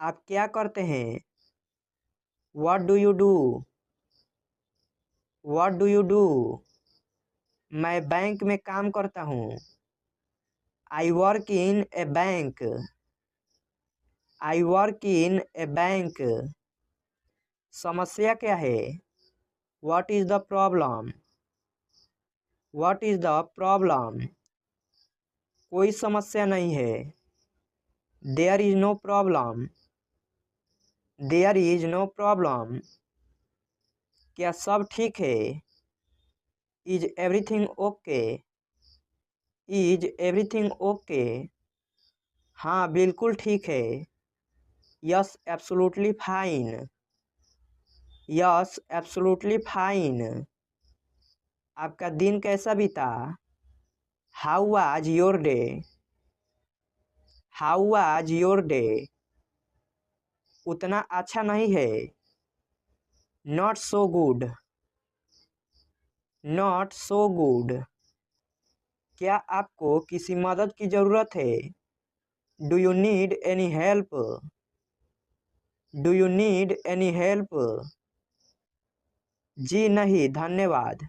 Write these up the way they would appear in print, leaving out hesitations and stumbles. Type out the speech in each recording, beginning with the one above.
आप क्या करते हैं? What do you do? What do you do? मैं बैंक में काम करता हूँ। I work in a bank. I work in a bank. समस्या क्या है? What is the problem? What is the problem? कोई समस्या नहीं है। There is no problem. There is no problem. क्या सब ठीक है? Is everything okay? Is everything okay? हाँ बिल्कुल ठीक है। Yes, absolutely fine. Yes, absolutely fine. आपका दिन कैसा बीता? How was your day? How was your day? उतना अच्छा नहीं है। Not so good. Not so good. क्या आपको किसी मदद की ज़रूरत है? Do you need any help? Do you need any help? जी नहीं धन्यवाद।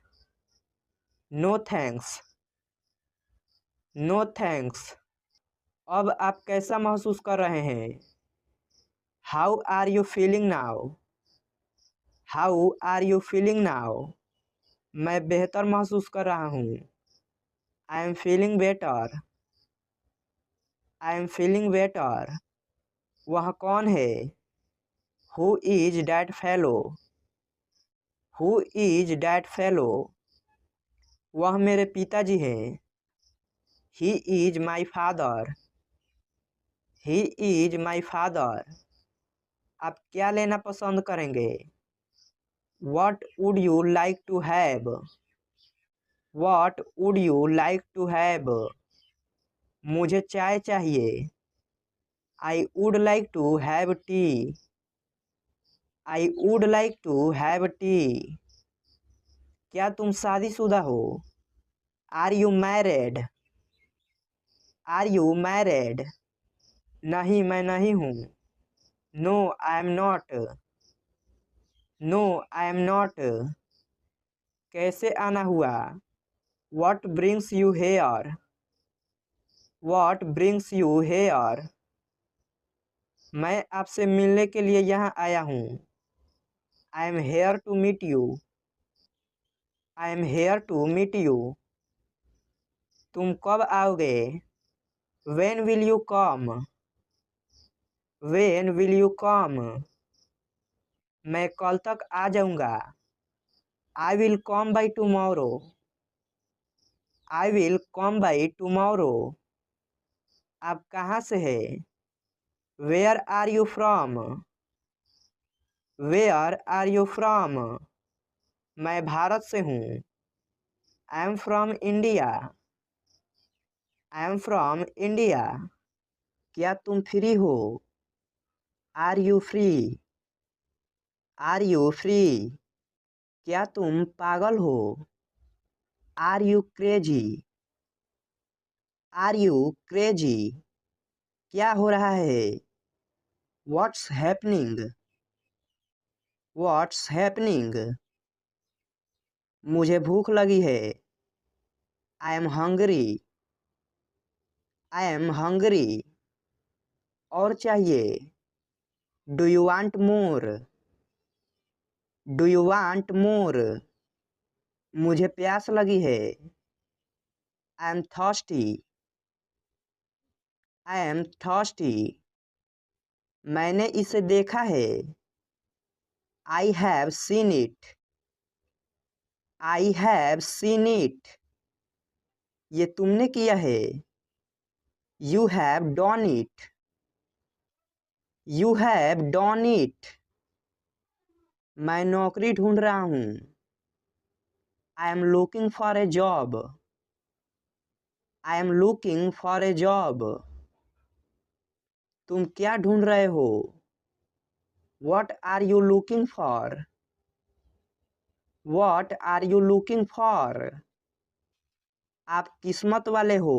No thanks. No thanks. अब आप कैसा महसूस कर रहे हैं? How are you feeling now? How are you feeling now? मैं बेहतर महसूस कर रहा हूँ। I am feeling better. I am feeling better. वह कौन है? Who is that fellow? Who is that fellow? वह मेरे पिताजी हैं। He is my father. He is my father. आप क्या लेना पसंद करेंगे? What would you like to have? What would you like to have? मुझे चाय चाहिए। I would like to have tea. I would like to have tea. क्या तुम शादीशुदा हो? Are you married? Are you married? नहीं मैं नहीं हूँ। No, I am not. No, I am not. कैसे आना हुआ? What brings you here? What brings you here? मैं आपसे मिलने के लिए यहाँ आया हूँ। I am here to meet you. I am here to meet you. तुम कब आओगे? When will you come? When will you come? मैं कल तक आ जाऊँगा। I will come by tomorrow. I will come by tomorrow. आप कहाँ से हैं? Where are you from? Where are you from? मैं भारत से हूँ। I am from India. I am from India. क्या तुम फ्री हो? Are you free? Are you free? क्या तुम पागल हो? Are you crazy? Are you crazy? क्या हो रहा है? What's happening? What's happening? मुझे भूख लगी है। I am hungry. I am hungry. और चाहिए। Do you want more? Do you want more? मुझे प्यास लगी है। I am thirsty. I am thirsty. मैंने इसे देखा है। I have seen it. I have seen it. ये तुमने किया है। You have done it. You have done it. मैं नौकरी ढूंढ रहा हूँ। I am looking for a job. I am looking for a job. तुम क्या ढूंढ रहे हो? What are you looking for? What are you looking for? आप किस्मत वाले हो।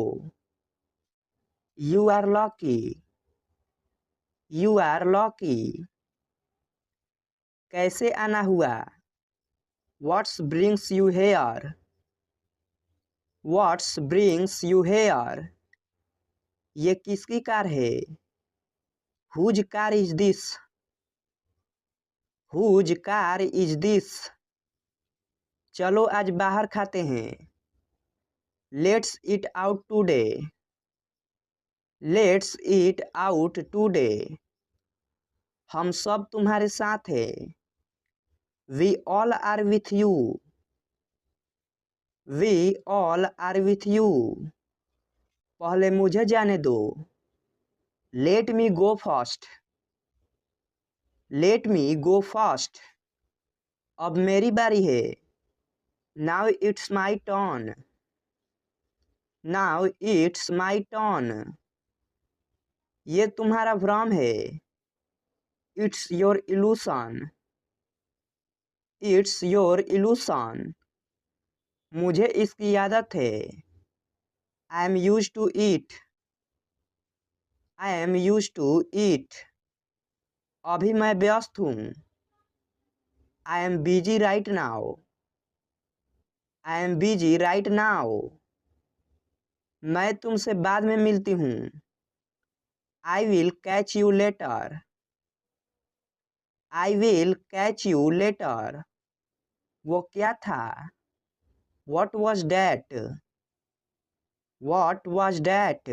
You are lucky. You are lucky. कैसे आना हुआ? What's brings you here? What's brings you here? ये किसकी कार है? Whose car is this? Whose car is this? चलो आज बाहर खाते हैं। Let's eat out today. Let's eat out today. हम सब तुम्हारे साथ हैं। We all are with you. We all are with you. पहले मुझे जाने दो। Let me go first. Let me go first. अब मेरी बारी है। Now it's my turn. Now it's my turn. ये तुम्हारा भ्रम है। It's your illusion. It's your illusion. मुझे इसकी आदत है। I am use to eat. I am use to eat. अभी मैं व्यस्त हूँ। I am busy right now. I am busy right now. मैं तुमसे बाद में मिलती हूँ। I will catch you later. I will catch you later. वो क्या था? What was that? What was that?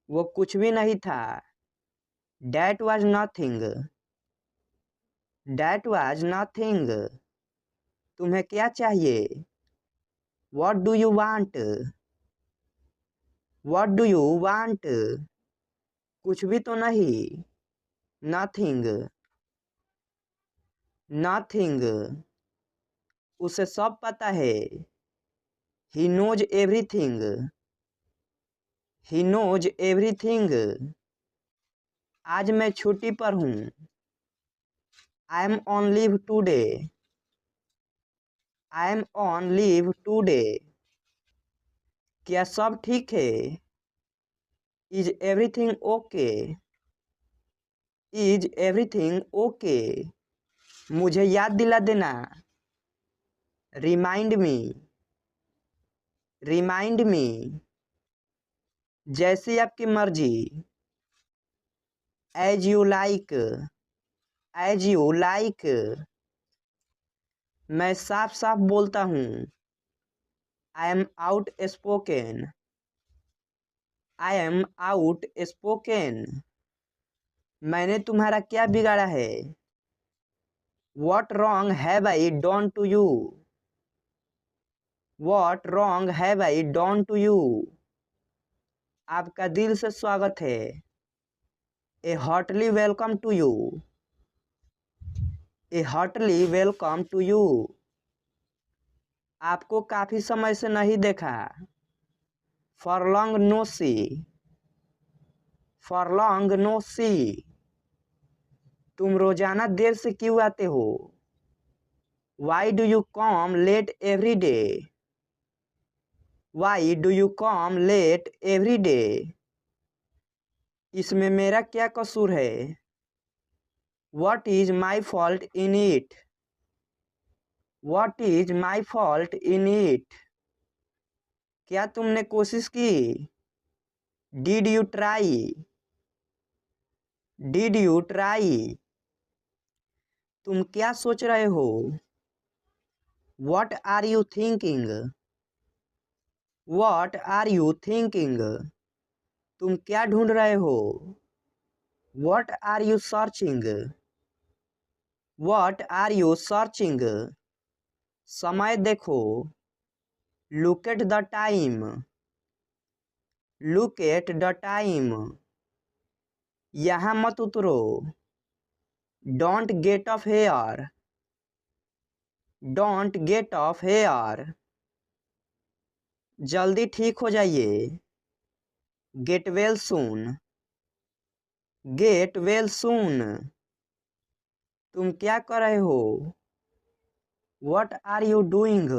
वो कुछ भी नहीं था। That was nothing. That was nothing. तुम्हें क्या चाहिए? What do you want? What do you want? कुछ भी तो नहीं। नथिंग। नथिंग। उसे सब पता है। He knows everything. He knows everything. आज मैं छुट्टी पर हूँ। I am on leave today. I am on leave today. क्या सब ठीक है? Is everything okay? Is everything okay? मुझे याद दिला देना। Remind me. Remind me. जैसी आपकी मर्जी। As you like. As you like. मैं साफ साफ बोलता हूँ। I am outspoken. I am outspoken. मैंने तुम्हारा क्या बिगाड़ा है? What wrong have I done to you? What wrong have I done to you? आपका दिल से स्वागत है। A heartly welcome to you. A heartly welcome to you. आपको काफी समय से नहीं देखा। For long no see. For long no see. तुम रोजाना देर से क्यों आते हो? Why do you come late every day? Why do you come late every day? इसमें मेरा क्या कसूर है? What is my fault in it? What is my fault in it? क्या तुमने कोशिश की? Did you try? Did you try? तुम क्या सोच रहे हो? What are you thinking? What are you thinking? तुम क्या ढूंढ रहे हो? What are you searching? What are you searching? समय देखो। Look at the time. Look at the time. यहाँ मत उतरो। Don't get off here. Don't get off here. जल्दी ठीक हो जाइए। Get well soon. Get well soon. तुम क्या कर रहे हो? What are you doing?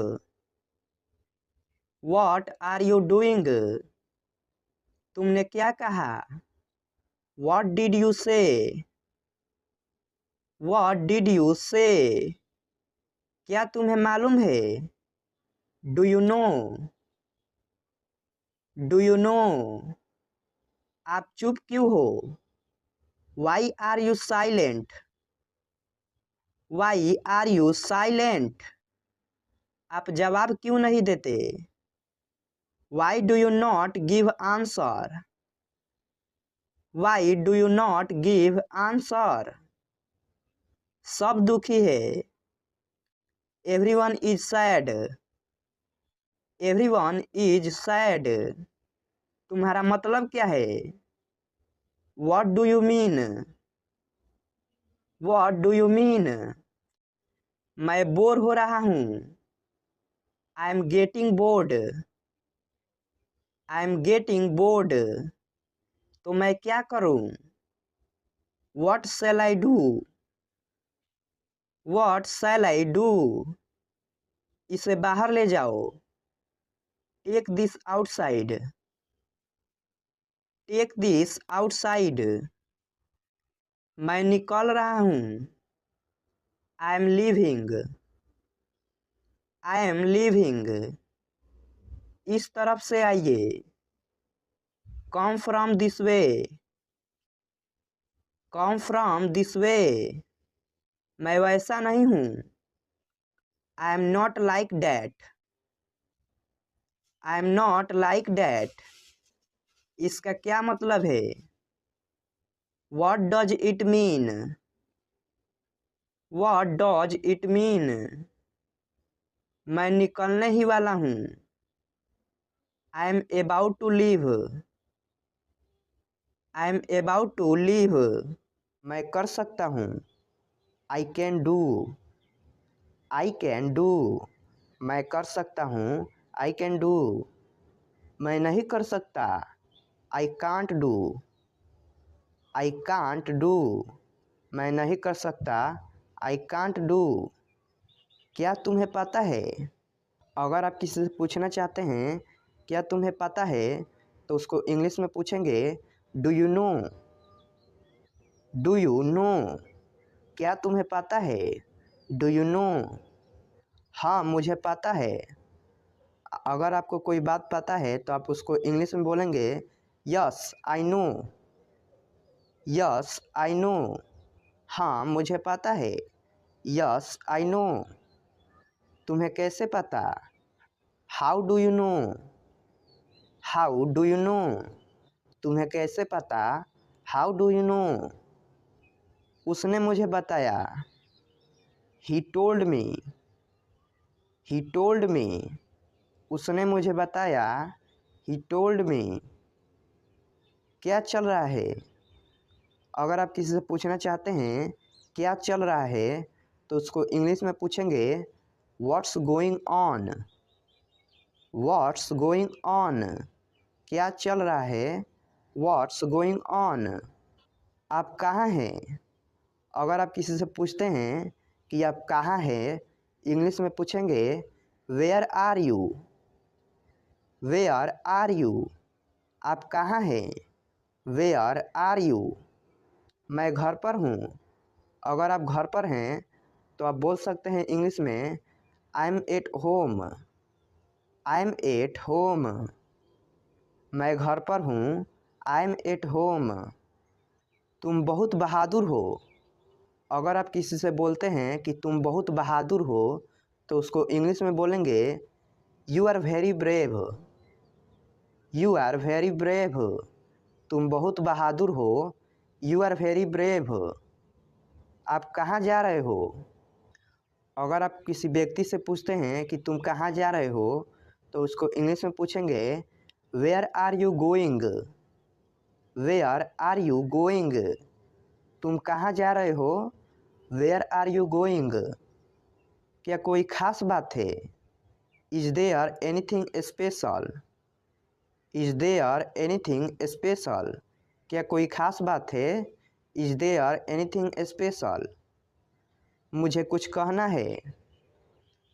What are you doing? तुमने क्या कहा? What did you say? What did you say? क्या तुम्हें मालूम है? Do you know? Do you know? आप चुप क्यों हो? Why are you silent? Why are you silent? आप जवाब क्यों नहीं देते? Why do you not give answer? Why do you not give answer? सब दुखी है. Everyone is sad. Everyone is sad. तुम्हारा मतलब क्या है? What do you mean? What do you mean? मैं बोर हो रहा हूँ. I am getting bored. I am getting bored. तो मैं क्या करूँ? What shall I do? What shall I do? इसे बाहर ले जाओ. Take this outside. Take this outside. मैं निकल रहा हूँ. I am leaving. I am leaving. इस तरफ से आइए. Come from this way. Come from this way. मैं वैसा नहीं हूँ. I am not like that. I am not like that. इसका क्या मतलब है? What does it mean? What does it mean? मैं निकलने ही वाला हूँ. I am about to leave. I am about to leave. मैं कर सकता हूँ. I can do. I can do. मैं कर सकता हूँ. I can do. मैं नहीं कर सकता. I can't do. I can't do. मैं नहीं कर सकता. I can't do. क्या तुम्हें पता है? अगर आप किसी से पूछना चाहते हैं क्या तुम्हें पता है तो उसको इंग्लिश में पूछेंगे do you know. Do you know. क्या तुम्हें पता है? Do you know. हाँ मुझे पता है. अगर आपको कोई बात पता है तो आप उसको इंग्लिश में बोलेंगे yes I know. Yes I know. हाँ मुझे पता है. Yes I know. तुम्हें कैसे पता? How do you know. How do you know. तुम्हें कैसे पता? How do you know. उसने मुझे बताया. He told me. He told me. उसने मुझे बताया. He told me. क्या चल रहा है? अगर आप किसी से पूछना चाहते हैं क्या चल रहा है तो उसको इंग्लिश में पूछेंगे what's going on. What's going on. क्या चल रहा है? What's going on. आप कहाँ हैं? अगर आप किसी से पूछते हैं कि आप कहाँ हैं इंग्लिश में पूछेंगे where are you. Where are you. आप कहाँ हैं? Where are you. मैं घर पर हूँ. अगर आप घर पर हैं तो आप बोल सकते हैं इंग्लिश में I am at home. I am at home. मैं घर पर हूँ. I M at home. तुम बहुत बहादुर हो. अगर आप किसी से बोलते हैं कि तुम बहुत बहादुर हो तो उसको इंग्लिश में बोलेंगे you are very brave. You are very brave. तुम बहुत बहादुर हो. You are very brave. आप कहाँ जा रहे हो? अगर आप किसी व्यक्ति से पूछते हैं कि तुम कहाँ जा रहे हो तो उसको इंग्लिश में पूछेंगे where are you going. Where are you going. तुम कहाँ जा रहे हो? Where are you going. क्या कोई खास बात है? Is there anything special. Is there anything special. क्या कोई खास बात है? Is there anything special. मुझे कुछ कहना है.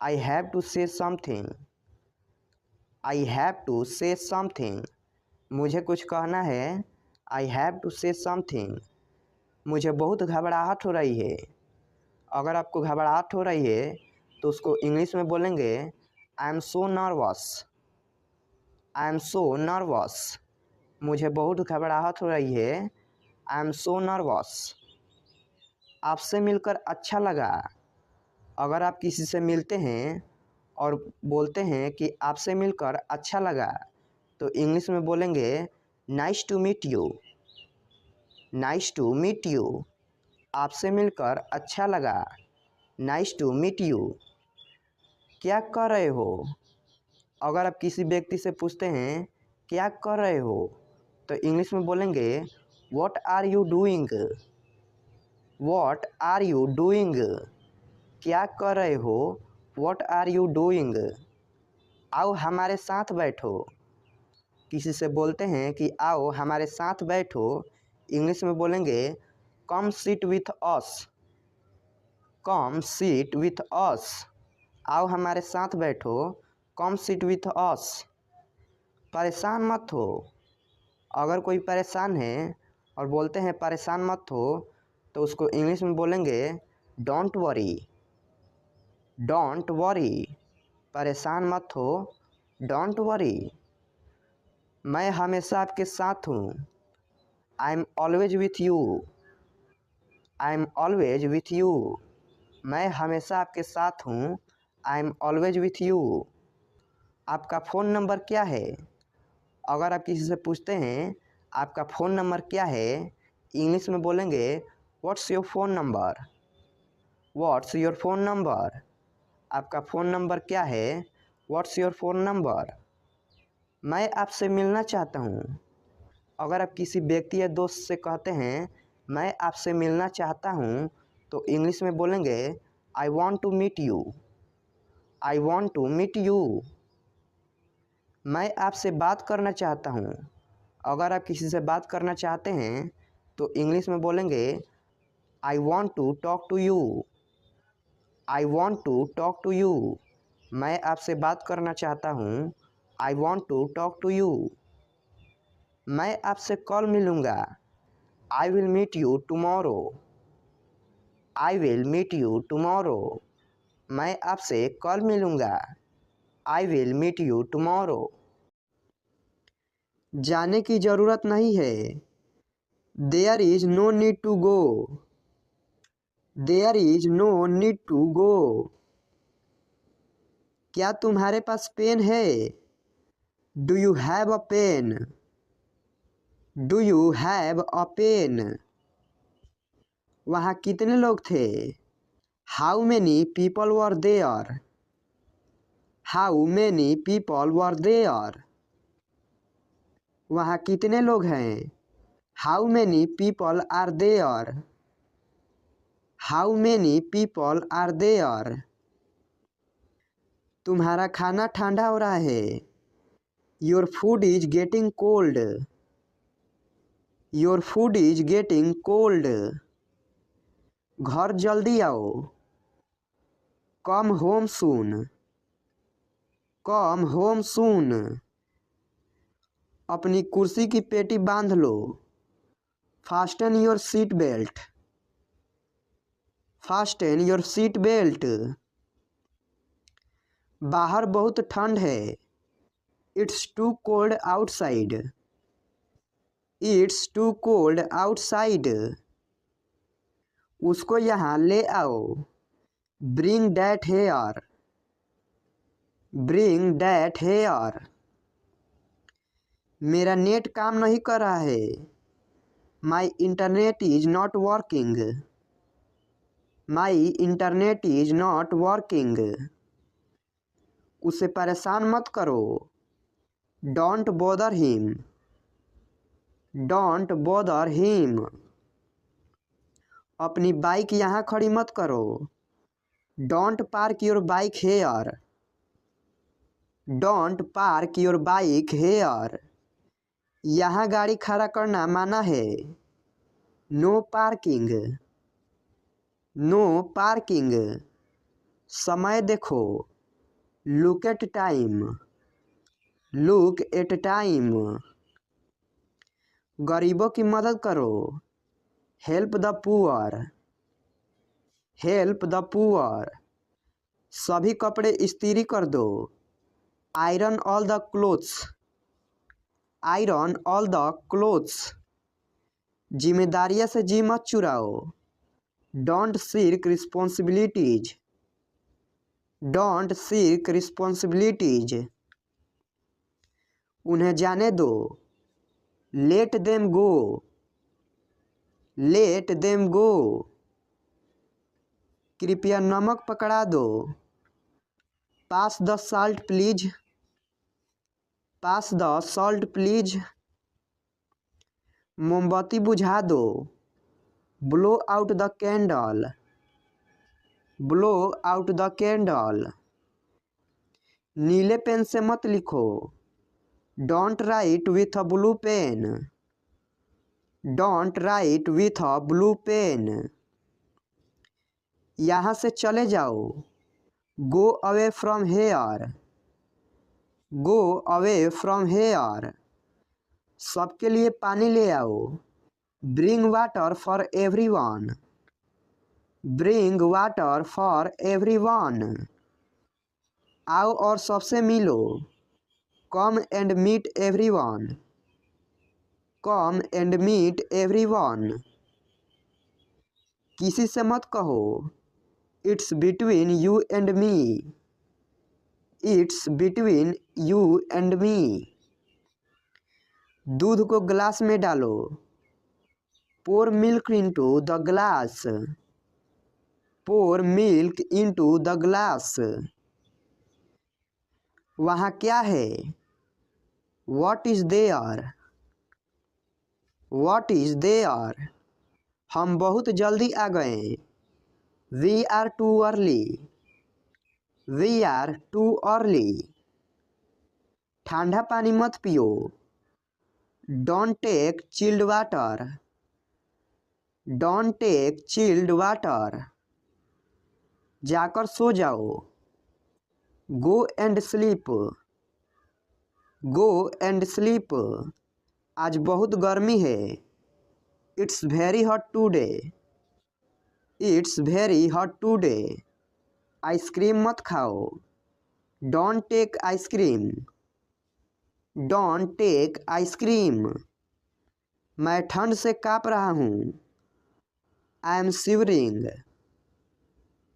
I have to say something. I have to say something. मुझे कुछ कहना है. I have to say something. मुझे बहुत घबराहट हो रही है। अगर आपको घबराहट हो रही है तो उसको इंग्लिश में बोलेंगे I am so nervous. I am so nervous. मुझे बहुत घबराहट हो रही है। I am so nervous. आपसे मिलकर अच्छा लगा। अगर आप किसी से मिलते हैं और बोलते हैं कि आपसे मिलकर अच्छा लगा तो इंग्लिश में बोलेंगे nice to meet you. Nice to meet you. आपसे मिलकर अच्छा लगा। Nice to meet you. क्या कर रहे हो? अगर आप किसी व्यक्ति से पूछते हैं क्या कर रहे हो तो इंग्लिश में बोलेंगे what are you doing. What are you doing. क्या कर रहे हो? What are you doing. आओ हमारे साथ बैठो। किसी से बोलते हैं कि आओ हमारे साथ बैठो, इंग्लिश में बोलेंगे come sit with us. Come sit with us. आओ हमारे साथ बैठो, कम सीट विथ अस। परेशान मत हो। अगर कोई परेशान है और बोलते हैं परेशान मत हो तो उसको इंग्लिश में बोलेंगे डोंट वरी। Don't worry. परेशान मत हो, डोंट वरी। मैं हमेशा आपके साथ हूँ। I am always with you. I am always with you. मैं हमेशा आपके साथ हूँ। I am always with you. आपका फ़ोन नंबर क्या है? अगर आप किसी से पूछते हैं आपका फ़ोन नंबर क्या है, इंग्लिश में बोलेंगे what's your phone number. What's your phone number. आपका फ़ोन नंबर क्या है? What's your phone number. मैं आपसे मिलना चाहता हूँ। अगर आप किसी व्यक्ति या दोस्त से कहते हैं मैं आपसे मिलना चाहता हूँ तो इंग्लिश में बोलेंगे I want to meet you. I want to meet you. मैं आपसे बात करना चाहता हूँ। अगर आप किसी से बात करना चाहते हैं तो इंग्लिश में बोलेंगे I want to talk to you. I want to talk to you. मैं आपसे बात करना चाहता हूँ। I want to talk to you. मैं आपसे कल मिलूँगा। I will meet you tomorrow. I will meet you tomorrow. मैं आपसे कल मिलूँगा। I will meet you tomorrow. जाने की ज़रूरत नहीं है। There is no need to go. There is no need to go. क्या तुम्हारे पास पेन है? Do you have a pen. Do you have a pen. वहाँ कितने लोग थे? How many people were there. How many people were there. वहाँ कितने लोग हैं? How many people are there. How many people are there. तुम्हारा खाना ठंडा हो रहा है। Your food is getting cold. Your food is getting cold. घर जल्दी आओ। Come home soon. Come home soon. अपनी कुर्सी की पेटी बांध लो। Fasten your seat belt. Fasten your seat belt. बाहर बहुत ठंड है। It's too cold outside. It's too cold outside. उसको यहाँ ले आओ। Bring that here. Bring that here. मेरा नेट काम नहीं कर रहा है। My internet is not working. My internet is not working. उसे परेशान मत करो। Don't bother him. Don't bother him. अपनी बाइक यहाँ खड़ी मत करो। Don't park your bike hair. Don't park your bike here. यहाँ गाड़ी खड़ा करना मना है। No parking. No parking. समय देखो। Look at time. Look at time. गरीबों की मदद करो। Help the poor. Help the poor. सभी कपड़े इस्त्री कर दो। Iron all the clothes. Iron all the clothes. जिम्मेदारियां से जी मत चुराओ। Don't shirk responsibilities. Don't shirk responsibilities. उन्हें जाने दो। Let them go. Let them go. कृपया नमक पकड़ा दो। पास the salt please. Pass the salt please. मोमबत्ती बुझा दो। Blow out the candle. Blow out the candle. नीले पेन से मत लिखो। Don't write with a blue pen. Don't write with a blue pen. यहाँ से चले जाओ। Go away from here. Go away from here. सबके लिए पानी ले आओ। Bring water for everyone. Bring water for everyone. आओ और सबसे मिलो। Come and meet everyone. Come and meet everyone. किसी से मत कहो। It's between you and me. It's between you and me. दूध को ग्लास में डालो। Pour milk into the glass. Pour milk into the glass. वहाँ क्या है? What is there? What is there? हम बहुत जल्दी आ गए। We are too early. We are too early. ठंडा पानी मत पियो। Don't take chilled water. Don't take chilled water. जाकर सो जाओ। गो and sleep. Go and sleep. आज बहुत गर्मी है। It's very hot today. It's very hot today. Ice cream मत खाओ। Don't take ice cream. Don't take ice cream. मैं ठंड से काँप रहा हूँ। I am shivering.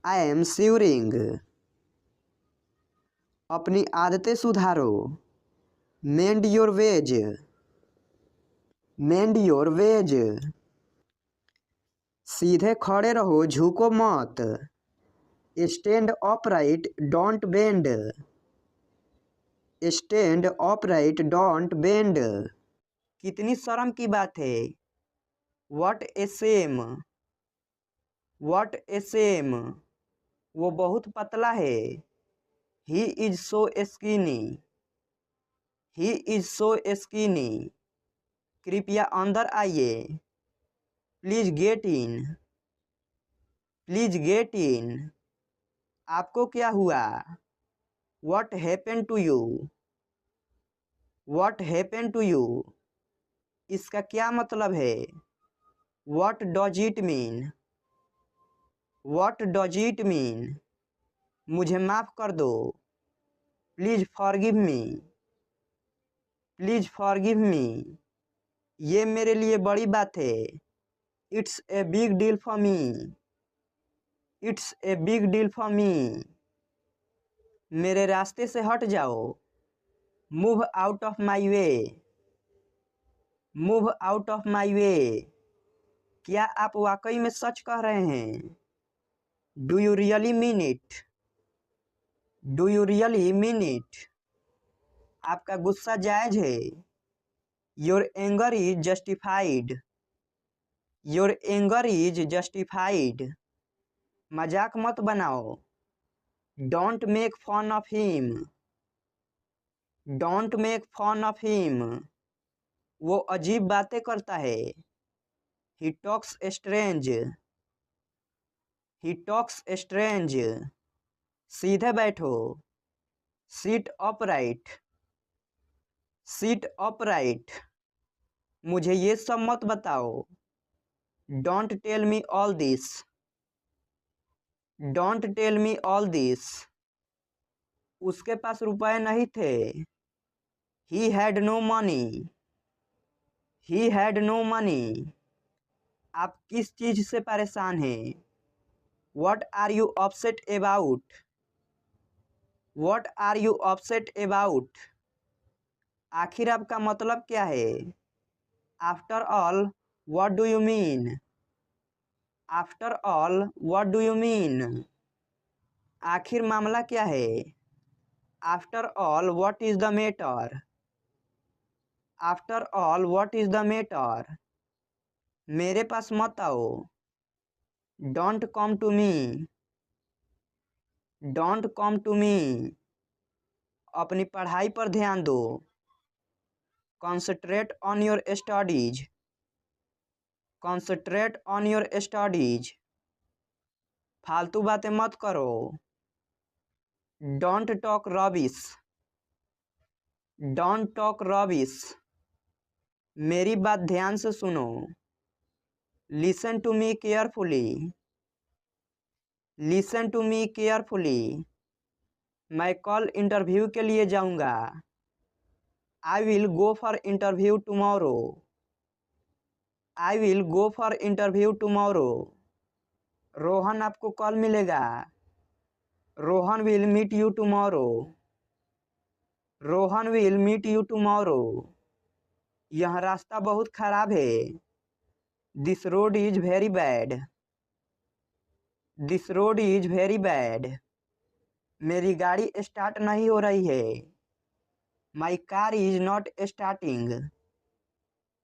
I am shivering. अपनी आदतें सुधारो। Mend your ways. Mend your ways. सीधे खड़े रहो, झुको मत। Stand upright don't bend. Stand upright don't bend. कितनी शर्म की बात है। What a shame. What a Shem. वो बहुत पतला है। He is so skinny. He is so skinny. कृपया अंदर आइए। Please get in. Please get in. आपको क्या हुआ? What happened to you? What happened to you? इसका क्या मतलब है? What does it mean? What does it mean? मुझे माफ़ कर दो। Please forgive me. Please forgive me. ये मेरे लिए बड़ी बात है। It's a big deal for me. It's a big deal for me. मेरे रास्ते से हट जाओ। Move out of my way. Move out of my way. क्या आप वाकई में सच कह रहे हैं? Do you really mean it? Do you really mean it? आपका गुस्सा जायज है। Your anger is justified. Your anger is justified. मजाक मत बनाओ। Don't make fun of him. Don't make fun of him. वो अजीब बातें करता है। He talks strange. He talks strange. सीधे बैठो। Sit upright. Sit upright. मुझे ये सब मत बताओ। Don't tell me all this. Don't tell me all this. उसके पास रुपए नहीं थे। He had no money. He had no money. आप किस चीज से परेशान हैं? What are you upset about? What are you upset about? आखिर आपका मतलब क्या है? After all, what do you mean? After all, what do you mean? आखिर मामला क्या है? After all, what is the matter? After all, what is the matter? मेरे पास मत आओ। Don't come to me. Don't come to me. अपनी पढ़ाई पर ध्यान दो। Concentrate on your studies. Concentrate on your studies. फालतू बातें मत करो। Don't talk rubbish. Don't talk rubbish. मेरी बात ध्यान से सुनो। Listen to me carefully. Listen to me carefully. मैं कल इंटरव्यू के लिए जाऊंगा। I will go for interview tomorrow. I will go for interview tomorrow. Rohan आपको कल मिलेगा। Rohan will meet you tomorrow. Rohan will meet you tomorrow. यह रास्ता बहुत खराब है। This road is very bad. This road is very bad. मेरी गाड़ी स्टार्ट नहीं हो रही है। My car is not starting.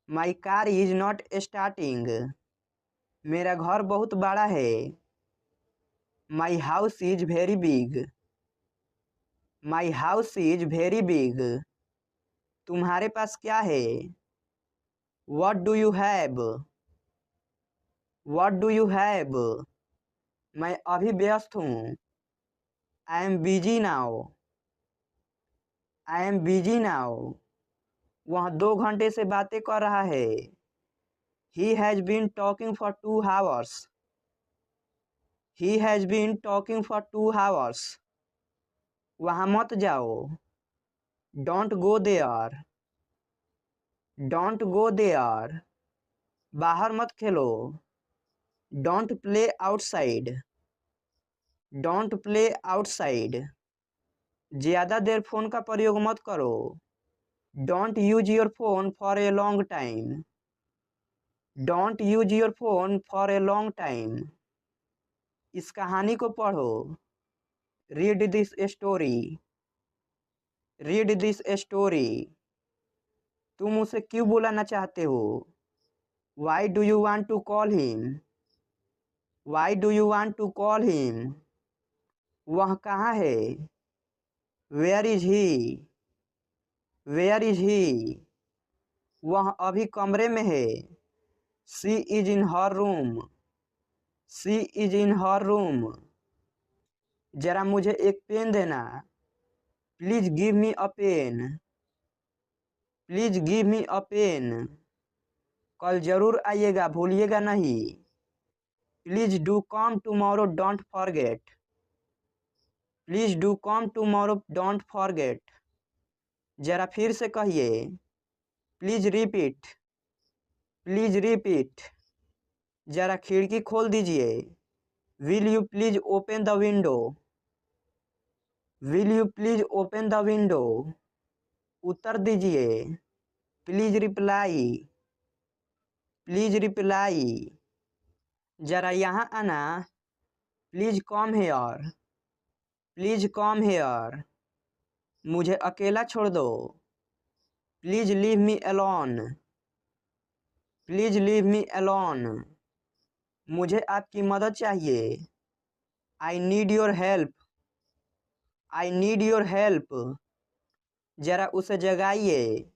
My car is not starting. मेरा घर बहुत बड़ा है। My house is very big. My house is very big. तुम्हारे पास क्या है? What do you have? What do you have? मैं अभी व्यस्त हूँ। I am busy now. I am busy now. वह 2 घंटे से बातें कर रहा है। He has been talking for 2 hours. He has been talking for 2 hours. वहाँ मत जाओ। Don't go there. Don't go there. बाहर मत खेलो। Don't play outside. Don't play outside. ज़्यादा देर फ़ोन का प्रयोग मत करो। Don't use your phone for a long time. Don't use your phone for a long time. इस कहानी को पढ़ो। Read this story. Read this story. तुम उसे क्यों बुलाना चाहते हो? Why do you want to call him? Why do you want to call him? वह कहाँ है? Where is he? Where is he? वह अभी कमरे में है। She is in her room. She is in her room. जरा मुझे एक पेन देना। Please give me a pen. Please give me a pen. कल जरूर आइएगा, भूलिएगा नहीं। Please do come tomorrow, don't forget. Please do come tomorrow, don't forget. जरा फिर से कहिए। Please repeat. Please repeat. जरा खिड़की खोल दीजिए। Will you please open the window? Will you please open the window? उत्तर दीजिए। Please reply. Please reply. जरा यहाँ आना। Please come here. Please come here. मुझे अकेला छोड़ दो। Please leave me alone. Please leave me alone. मुझे आपकी मदद चाहिए। I need your help. I need your help. जरा उसे जगाइए।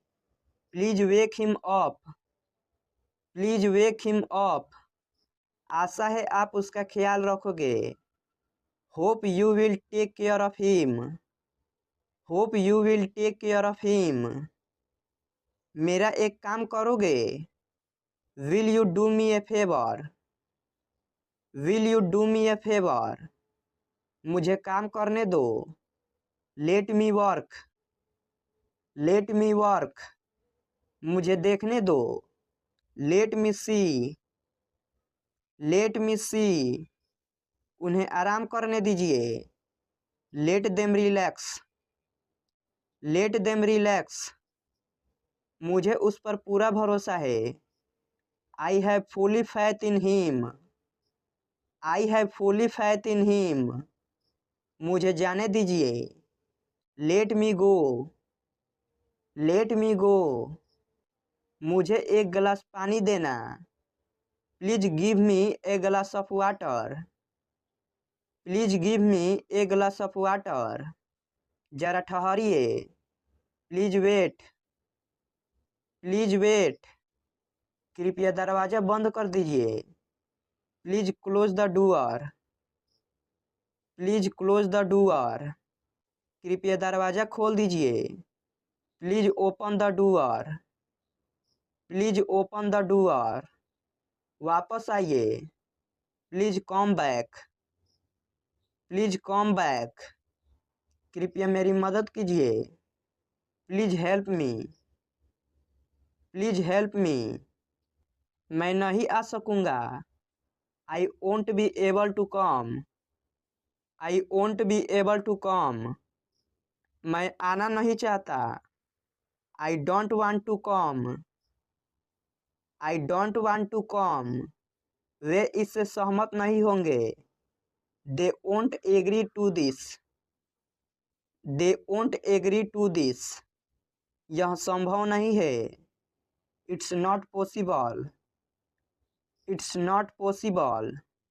Please wake him up. Please wake him up. आशा है आप उसका ख्याल रखोगे। Hope you will take care of him. Hope you will take care of him. मेरा एक काम करोगे? Will you do me A favour? Will you do me A favour? मुझे काम करने दो। लेट मी वर्क। Let me work. मुझे देखने दो। लेट मी सी। लेट मी सी। उन्हें आराम करने दीजिए। Let them relax. Let them relax. मुझे उस पर पूरा भरोसा है। I have fully faith in him. I have fully faith in him. मुझे जाने दीजिए। लेट मी गो। Late me go. मुझे एक गिलास पानी देना। Please give me a glass of water. Please give me a glass of water. जरा ठहरिए। Please wait. Please wait. कृपया दरवाज़ा बंद कर दीजिए। Please close the door. Please close the door. कृपया दरवाज़ा खोल दीजिए। Please open the door. Please open the door. वापस आइए। Please come back. Please come back. कृपया मेरी मदद कीजिए। Please help me. Please help मी। मैं नहीं आ सकूँगा। I won't be able to come. I won't be able to come. मैं आना नहीं चाहता। I don't want to come. I don't want to come. वे इससे सहमत नहीं होंगे। They won't agree to this. They won't agree to this. यह संभव नहीं है। It's not possible. It's not possible.